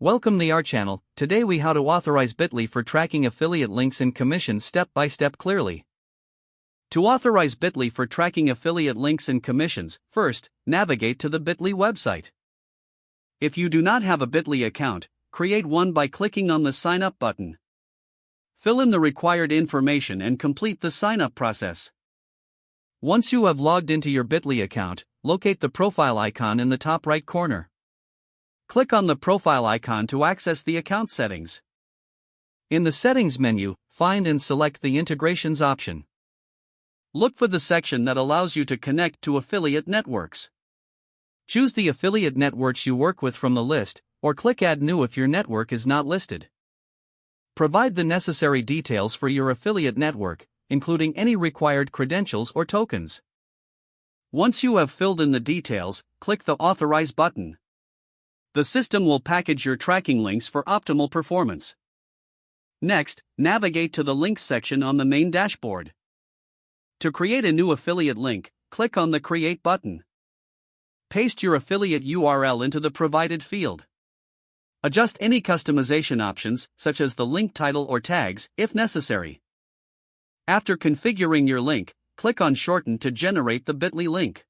Welcome to our channel. Today we how to authorize Bitly for tracking affiliate links and commissions step by step clearly. To authorize Bitly for tracking affiliate links and commissions, first, navigate to the Bitly website. If you do not have a Bitly account, create one by clicking on the Sign Up button. Fill in the required information and complete the sign up process. Once you have logged into your Bitly account, locate the profile icon in the top right corner. Click on the profile icon to access the account settings. In the Settings menu, find and select the Integrations option. Look for the section that allows you to connect to affiliate networks. Choose the affiliate networks you work with from the list, or click Add New if your network is not listed. Provide the necessary details for your affiliate network, including any required credentials or tokens. Once you have filled in the details, click the Authorize button. The system will package your tracking links for optimal performance. Next, navigate to the Links section on the main dashboard. To create a new affiliate link, click on the Create button. Paste your affiliate URL into the provided field. Adjust any customization options, such as the link title or tags, if necessary. After configuring your link, click on Shorten to generate the Bitly link.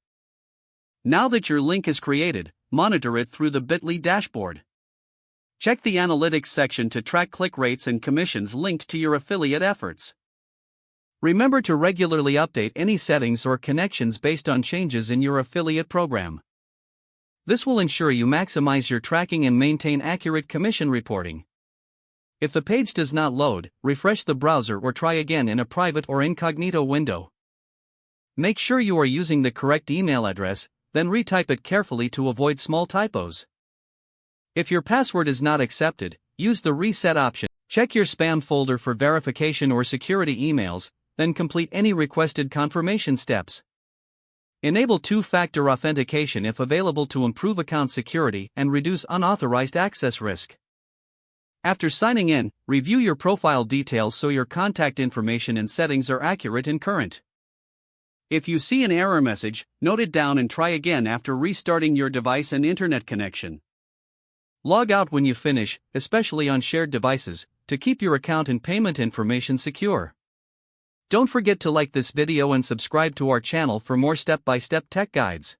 Now that your link is created, monitor it through the Bitly dashboard. Check the Analytics section to track click rates and commissions linked to your affiliate efforts. Remember to regularly update any settings or connections based on changes in your affiliate program. This will ensure you maximize your tracking and maintain accurate commission reporting. If the page does not load, refresh the browser or try again in a private or incognito window. Make sure you are using the correct email address, then retype it carefully to avoid small typos. If your password is not accepted, use the Reset option. Check your spam folder for verification or security emails, then complete any requested confirmation steps. Enable two-factor authentication if available to improve account security and reduce unauthorized access risk. After signing in, review your profile details so your contact information and settings are accurate and current. If you see an error message, note it down and try again after restarting your device and internet connection. Log out when you finish, especially on shared devices, to keep your account and payment information secure. Don't forget to like this video and subscribe to our channel for more step-by-step tech guides.